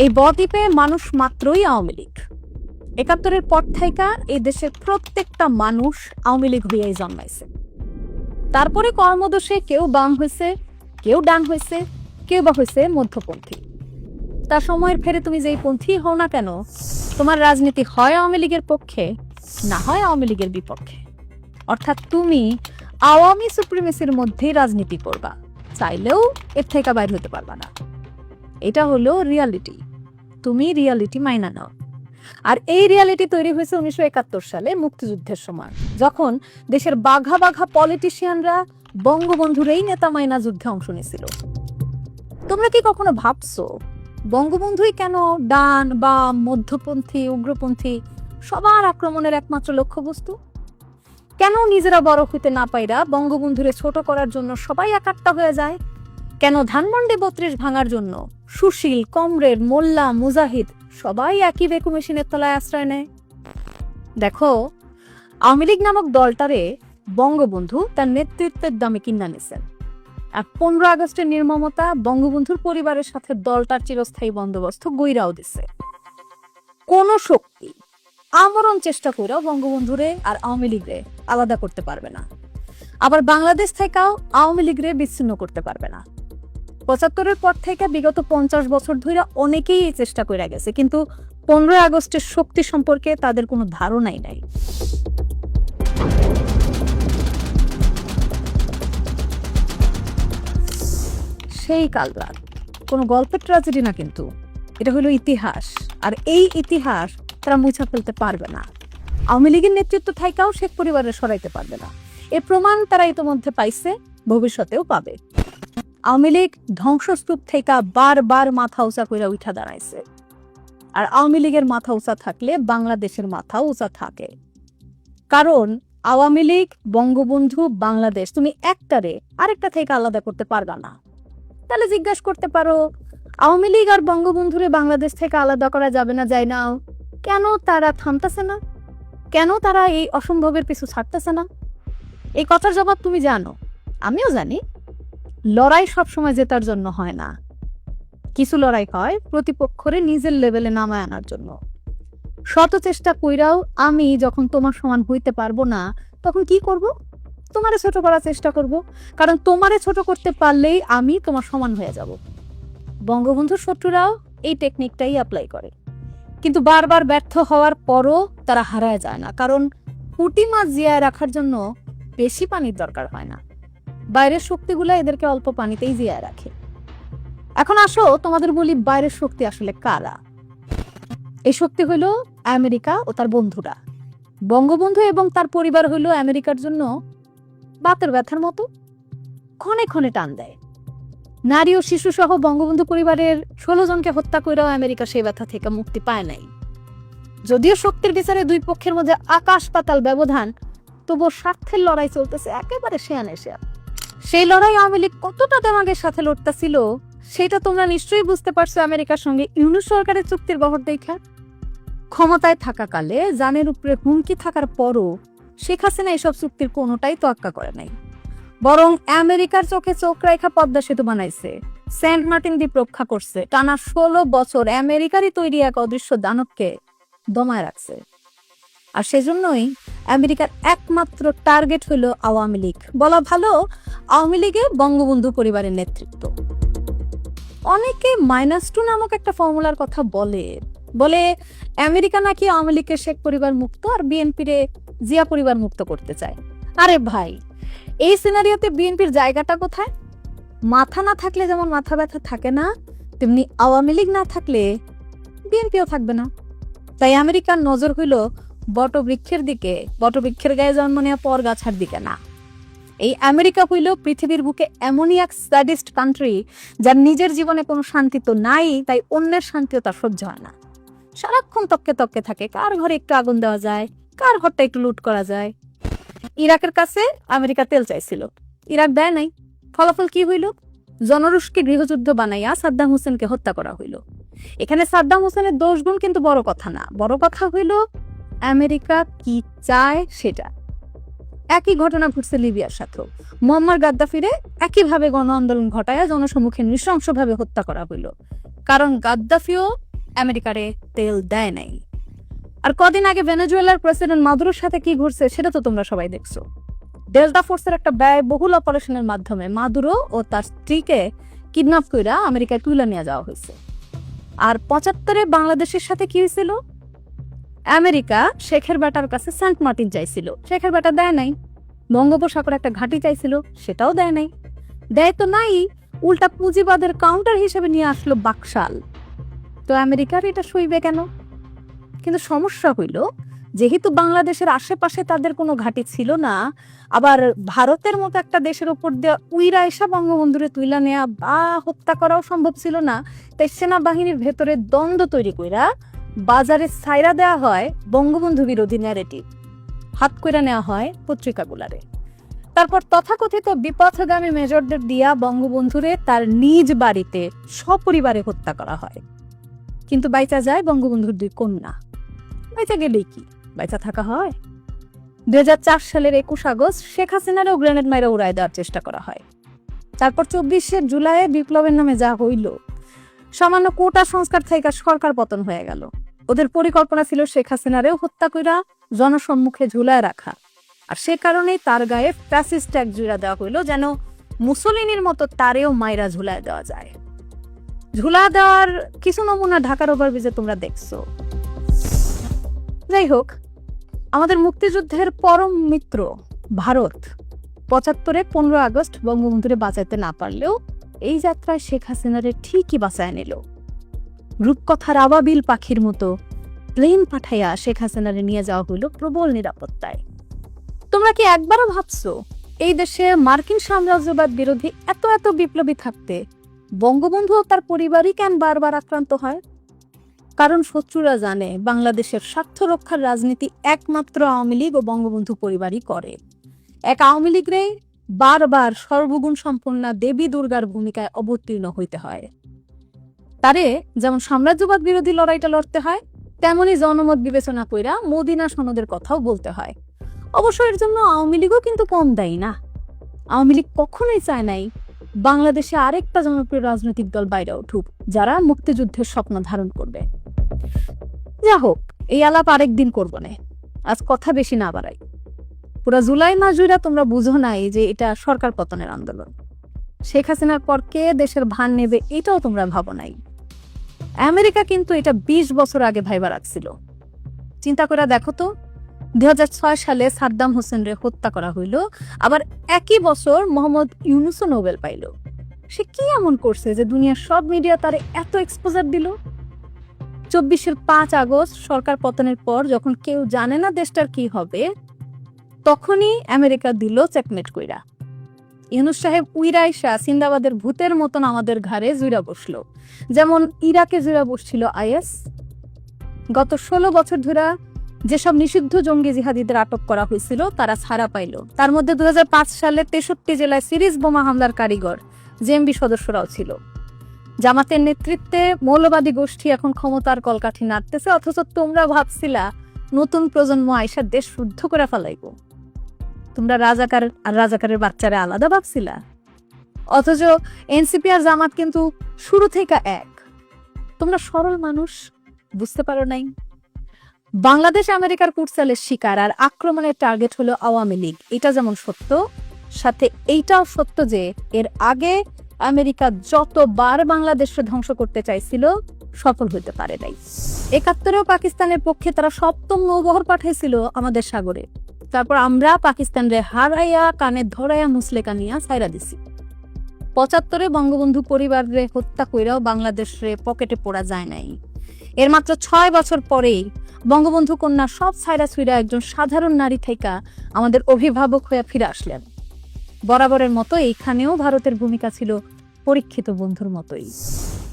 এই বদ্বীপে মানুষ মাত্রই আওয়ামী লীগ। ৭১-এর পর থেকে এই দেশের প্রত্যেকটা মানুষ আওয়ামী লীগ হইয়াই জন্মাইছে। তারপরে কর্মদোষে কেউ বাম হয়েছে, কেউ ডান হয়েছে, কেউ বা হয়েছে মধ্যপন্থী। তার সময়ের ফেরে তুমি যেই পন্থী হও না কেন, তোমার রাজনীতি হয় আওয়ামী লীগের পক্ষে, না হয় আওয়ামী লীগের বিপক্ষে। অর্থাৎ তুমি আওয়ামী সুপ্রিমেসির মধ্যেই রাজনীতি করবা, চাইলেও এর থেকে বাইর হতে পারবা না। এটা হলো রিয়ালিটি। তুমি রিয়ালিটি মাইনা নাও। আর এই রিয়ালিটি তৈরি হয়েছে ১৯৭১ সালে মুক্তিযুদ্ধের সময়, যখন দেশের বাঘা বাঘা পলিটিশিয়ানরা বঙ্গবন্ধুর এই নেতা মাইনা যুদ্ধে অংশ নিয়েছিল। তোমরা কি কখনো ভাবছো বঙ্গবন্ধুই কেন ডান বাম মধ্যপন্থী উগ্রপন্থী সবার আক্রমণের একমাত্র লক্ষ্যবস্তু? কেন নিজেরা বড় হইতে না পাইরা বঙ্গবন্ধুরে ছোট করার জন্য সবাই একাট্টা হয়ে যায়? কেন ধানমন্ডি ৩২ ভাঙার জন্য সুশীল, কমরেড, মোল্লা, মুজাহিদ সবাই একই বেকু মেশিনের তলায় আশ্রয় নেয়? দেখো, আওয়ামী লীগ নামক দলটারে বঙ্গবন্ধু তার নেতৃত্বের দামে কিনা নিছেন। আর ১৫ আগস্টের নির্মমতা বঙ্গবন্ধুর পরিবারের সাথে দলটার চিরস্থায়ী বন্দোবস্ত গইরাও দিছে। কোন শক্তি আমরণ চেষ্টা করেও বঙ্গবন্ধুরে আর আওয়ামী লীগরে আলাদা করতে পারবে না। আবার বাংলাদেশ থেকেও আওয়ামী লীগরে বিচ্ছিন্ন করতে পারবে না। ৭৫-এর পর থেকে বিগত ৫০ বছর ধরে অনেকেই এই চেষ্টা করে গেছে, কিন্তু ১৫ আগস্টের শক্তি সম্পর্কে তাদের কোনো ধারণাই নাই। সেই কাল রাত কোনো গল্পের ট্র্যাজেডি না, কিন্তু এটা হলো ইতিহাস। আর এই ইতিহাস তারা মুছা ফেলতে পারবে না। আওয়ামী লীগের নেতৃত্ব থাইকাও শেখ পরিবারের সরাইতে পারবে না। এর প্রমাণ তারা ইতোমধ্যে পাইছে, ভবিষ্যতেও পাবে। আওয়ামী লীগ ধ্বংসস্তূপ থেকে বারবার মাথা উঁচা করে উঠা দাঁড়াইছে। আর আওয়ামী লীগের মাথা উঁচা থাকলে বাংলাদেশের মাথা উঁচা থাকে। কারণ আওয়ামী লীগ, বঙ্গবন্ধু, বাংলাদেশ তুমি একটারে আরেকটা থেকে আলাদা করতে পারবা না। তাহলে জিজ্ঞাসা করতে পারো, আওয়ামী লীগ আর বঙ্গবন্ধুরে বাংলাদেশ থেকে আলাদা করা যাবে না, যায় না, কেন তারা থামতেছে না? কেন তারা এই অসম্ভবের পিছু ছাড়তেছে না? এই কথার জবাব তুমি জানো, আমিও জানি। লড়াই সবসময় জেতার জন্য হয় না। কিছু লড়াই হয় প্রতিপক্ষরে নিজের লেভেলে নামায় আনার জন্য। শত চেষ্টা কইরাও আমি যখন তোমার সমান হইতে পারবো না, তখন কি করব? তোমারে ছোট করার চেষ্টা করব। কারণ তোমারে ছোট করতে পারলেই আমি তোমার সমান হয়ে যাব। বঙ্গবন্ধুর শত্রুরাও এই টেকনিকটাই অ্যাপ্লাই করে, কিন্তু বারবার ব্যর্থ হওয়ার পরও তারা হারায় যায় না। কারণ পুঁটি মাছ জিয়ায় রাখার জন্য বেশি পানির দরকার হয় না। বাইরের শক্তিগুলো এদেরকে অল্প পানিতেই জিয়ায় রাখে। এখন আসো তোমাদের বলি, বাইরের শক্তি আসলে কারা? এই শক্তি হইল আমেরিকা ও তার বন্ধুরা। বঙ্গবন্ধু এবং তার পরিবার হইল আমেরিকার জন্য বাতের ব্যথার মতো, ক্ষণে ক্ষণে টান দেয়। নারী ও শিশু সহ বঙ্গবন্ধু পরিবারের ১৬ জনকে হত্যা করেও আমেরিকা সেই ব্যথা থেকে মুক্তি পায় নাই। যদিও শক্তির বিচারে দুই পক্ষের মধ্যে আকাশ পাতাল ব্যবধান, তবুও স্বার্থের লড়াই চলতেছে একেবারে শেয়ানে শেয়ান। সেই লড়াই আওয়ামী লীগ কতটা দেমাগের সাথে লড়তেছিল সেটা তোমরা নিশ্চয়ই বুঝতে পারছো আমেরিকার সঙ্গে ইউনুস সরকারের চুক্তির বহর দেখা। ক্ষমতায় থাকাকালে জানের উপরে হুমকি থাকার পরও শেখ হাসিনা এসব চুক্তির কোনোটাই তোয়াক্কা করে নাই। বরং আমেরিকার চোখে চোখ রেখা পদ্মা সেতু বানাইছে, সেন্ট মার্টিন দ্বীপ রক্ষা করছে। টানা ১৬ বছর আমেরিকারই তৈরি এক অদৃশ্য দানবকে দমায় রাখছে। আর সেজন্যই আমেরিকার একমাত্র টার্গেট হইল আওয়ামী লীগ। বলা ভালো, আওয়ামী লীগে বঙ্গবন্ধু পরিবারের নেতৃত্ব। অনেকে -2 নামক একটা ফর্মুলার কথা বলে আমেরিকা নাকি আওয়ামী লীগের শেখ পরিবার মুক্ত আর বিএনপিরে জিয়া পরিবার মুক্ত করতে চায়। আরে ভাই, এই সিনারিওতে বিএনপির জায়গাটা কোথায়? মাথা না থাকলে যেমন মাথা ব্যথা থাকে না, তেমনি আওয়ামী লীগ না থাকলে বিএনপিও থাকবে না। তাই আমেরিকার নজর হইল বটবৃক্ষের দিকে, বটবৃক্ষের গায়ে জন্ম নেওয়া পর গাছার দিকে না। এই আমেরিকা হইল পৃথিবীর বুকে এমনই এক স্যাডিস্ট কান্ট্রি যার নিজের জীবনে কোনো শান্তি তো নাই, তাই অন্যের শান্তিও তার সহ্য হয় না। সারাক্ষণ তককে তককে থাকে, কার ঘরে একটু আগুন দেওয়া যায়, কার ঘরটা একটু লুট করা যায়। ইরাকের কাছে আমেরিকা তেল চাইছিল, ইরাক দেয় নাই। ফলাফল কি হইল? জনরুশকে গৃহযুদ্ধ বানাইয়া সাদ্দাম হোসেনকে হত্যা করা হইল। এখানে সাদ্দাম হোসেনের দোষগুণ কিন্তু বড় কথা না, বড় কথা হইল আমেরিকা কি চায় সেটা। একই ঘটনা ঘটছে লিবিয়ার সাথেও। মুয়াম্মার গাদ্দাফিরে একইভাবে গণ আন্দোলন ঘটায় জনসম্মুখে নৃশংসভাবে হত্যা করা হইল, কারণ গাদ্দাফিও আমেরিকারে তেল দেয় নাই। আর কদিন আগে ভেনেজুয়েলার প্রেসিডেন্ট মাদুরোর সাথে কি ঘটছে সেটা তো তোমরা সবাই দেখছো। ডেল্টা ফোর্সের একটা ব্যয়বহুল অপারেশনের মাধ্যমে মাদুরো ও তার স্ত্রীকে কিডন্যাপ কইরা আমেরিকায় তুলে নিয়ে যাওয়া হয়েছে। আর 75-এ বাংলাদেশের সাথে কি হয়েছিল? আমেরিকা শেখের বেটার কাছে সেন্ট মার্টিন চাইছিল, শেখের বেটা দেয় নাই। বঙ্গোপসাগরে একটা ঘাঁটি চাইছিল, সেটাও দেয় নাই। দেয় তো নাই, উল্টা পুঁজিবাদের কাউন্টার হিসেবে নিয়ে আসলো বাকশাল। তো আমেরিকার এটা সইবে কেন? কিন্তু সমস্যা হইল, যেহেতু বাংলাদেশের আশেপাশে তাদের কোনো ঘাঁটি ছিল না, আবার ভারতের মতো একটা দেশের উপর দিয়ে উইরা এসা বঙ্গবন্ধুরে তুইলা নেয়া বা হত্যা করাও সম্ভব ছিল না, তাই সেনাবাহিনীর ভেতরে দ্বন্দ্ব তৈরি কইরা বাজারে ছাইরা দেওয়া হয় বঙ্গবন্ধু বিরোধী ন্যারেটিভ, হাত কইরা নেওয়া হয় পত্রিকাগুলারে। তারপর তথাকথিত বিপথগামী মেজরদের দিয়া বঙ্গবন্ধুরে তার নিজ বাড়িতে সপরিবারে হত্যা করা হয়। কিন্তু বাইচা যায় বঙ্গবন্ধুর 2 কন্যা। বাইচা গেলেই কি, বাইচা থাকা হয়? 2004 সালের 21 আগস্ট শেখ হাসিনারও গ্রেনেড মাইরা উড়াই দেওয়ার চেষ্টা করা হয়। তারপর 24 জুলাই বিপ্লবের নামে যা হইল, সামান্য কোটা সংস্কার থেকে সরকার পতন হয়ে গেল। ওদের পরিকল্পনা ছিল শেখ হাসিনারেও হত্যা কইরা জনসম্মুখে ঝুলায় রাখা, আর সে কারণেই তার গায়ে ফ্যাসিস্ট ট্যাগ জুড়া দেওয়া হইল, যেন মুসলিনের মতো তারেও মাইরা ঝুলায় দেওয়া যায়। ঝুলা দেওয়ার কিছু নমুনা ঢাকার ওভারব্রিজে তোমরা দেখছো। যাই হোক, আমাদের মুক্তিযুদ্ধের পরম মিত্র ভারত 75-এ 15 আগস্ট বঙ্গবন্ধুরে বাঁচাইতে না পারলেও এই যাত্রায় শেখ হাসিনারে ঠিকই বাঁচায় নিল। রূপকথার আবাবিল পাখির মতো প্লেন পাঠাইয়া শেখ হাসিনারে নিয়ে যাওয়া হইল প্রবল নিরাপত্তায়। তোমরা কি একবারও ভাবছো এই দেশে মার্কিন সাম্রাজ্যবাদ বিরোধী এত এত বিপ্লবী থাকতে বঙ্গবন্ধু ও তার পরিবারই কেন বারবার আক্রান্ত হয়? কারণ শত্রুরা জানে বাংলাদেশের স্বার্থ রক্ষার রাজনীতি একমাত্র আওয়ামী লীগ ও বঙ্গবন্ধু পরিবারই করে। এক আওয়ামী লীগরে বারবার সর্বগুণ সম্পন্না দেবী দুর্গার ভূমিকায় অবতীর্ণ হইতে হয়। তারে যেমন সাম্রাজ্যবাদ বিরোধী লড়াইটা লড়তে হয়, তেমনি জনমত বিবেচনা কইরা মদিনা সনদের কথাও বলতে হয়। অবশ্য এর জন্য আওয়ামী লীগও কিন্তু কম দায়ী না। আওয়ামী লীগ কখনোই চায় নাই বাংলাদেশে আরেকটা জনপ্রিয় রাজনৈতিক দল বাইরে উঠুক, যারা মুক্তিযুদ্ধের স্বপ্ন ধারণ করবে। যা হোক, এই আলাপ আরেকদিন করবো না, আজ কথা বেশি না বাড়াই। পুরা জুলাই মাস জুড়ে তোমরা বুঝো নাই যে এটা সরকার পতনের আন্দোলন। শেখ হাসিনার পর কে দেশের ভার নেবে এটাও তোমরা ভাবো নাই। আমেরিকা কিন্তু এটা 20 বছর আগে ভাইবা রাখছিল। চিন্তা করে দেখো তো, 2006 সালে সাদ্দাম হোসেনরে হত্যা করা হইল, আবার একই বছর মোহাম্মদ ইউনূসও নোবেল পাইল। সে কি এমন করছে যে দুনিয়ার সব মিডিয়া তারে এত এক্সপোজার দিল? 24-এর 5 আগস্ট সরকার পতনের পর যখন কেউ জানে না দেশটার কি হবে, তখনই আমেরিকা দিল চেকমেট কইরা। ইউনূস সাহেব উইরাইশা সিন্দাবাদের ভূতের মতন আমাদের ঘাড়ে জুড়া বসলো, যেমন ইরাকে জুড়া বসছিল আইএস। গত 16 বছর ধরে যেসব নিষিদ্ধ জঙ্গি জিহাদিদের আটক করা হয়েছিল তারা ছাড়া পাইল। তার মধ্যে 2005 সালে 63 জেলায় সিরিজ বোমা হামলার কারিগর জেএমবি সদস্যরাও ছিল। জামাতের নেতৃত্বে মৌলবাদী গোষ্ঠী এখন ক্ষমতার কলকাঠি নাড়তেছে, অথচ তোমরা ভাবছিলা নতুন প্রজন্ম আইসা দেশ শুদ্ধ করে ফেলাইব। তোমরা রাজাকার আর রাজাকারের বাচ্চারা আলাদা ভাবছিলা, অথচ এনসিপি আর জামাত কিন্তু শুরু থেকে এক। তোমরা সরল মানুষ, বুঝতে পারো নাই। বাংলাদেশ আমেরিকার কুটচালের শিকার আর আক্রমণের টার্গেট হলো আওয়ামী লীগ, এটা যেমন সত্য, সাথে এইটাও সত্য যে এর আগে আমেরিকা যতবার বাংলাদেশকে ধ্বংস করতে চাইছিল সফল হতে পারে নাই। 71-এও পাকিস্তানের পক্ষে তারা 7ম নৌবহর পাঠাইছিল আমাদের সাগরে। তারপর আমরা পাকিস্তানরে হারাইয়া কানে ধরাইয়া মুসলেকা নিয়া ছাইরা দিছি। 75-এ বঙ্গবন্ধু পরিবারে হত্যা কইরাও বাংলাদেশে পকেটে পড়া যায় নাই। এর মাত্র 6 বছর পরেই বঙ্গবন্ধু কন্যা সব ছাইরা ছুইরা একজন সাধারণ নারী থেকে আমাদের অভিভাবক হয়ে ফিরে আসলেন। বরাবরের মতো এইখানেও ভারতের ভূমিকা ছিল পরীক্ষিত বন্ধুর মতোই।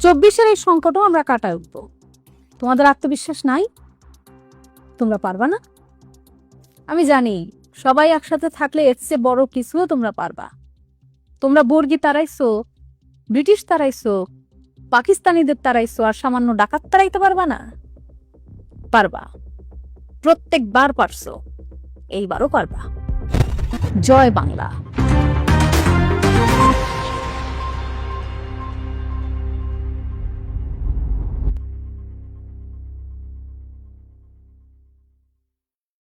24-এর এই সংকটও আমরা কাটায় উঠবো। তোমাদের আত্মবিশ্বাস নাই? তোমরা পারবা না? আমি জানি সবাই একসাথে থাকলে এর চেয়ে বড় কিছুও তোমরা পারবা। তোমরা বর্গী তাড়াইছো, ব্রিটিশ তাড়াইছো, পাকিস্তানিদের তাড়াইছো, আর সামান্য ডাকাত তাড়াইতে পারবা না? পারবা, প্রত্যেকবার পারছো, এইবারও পারবা। জয় বাংলা।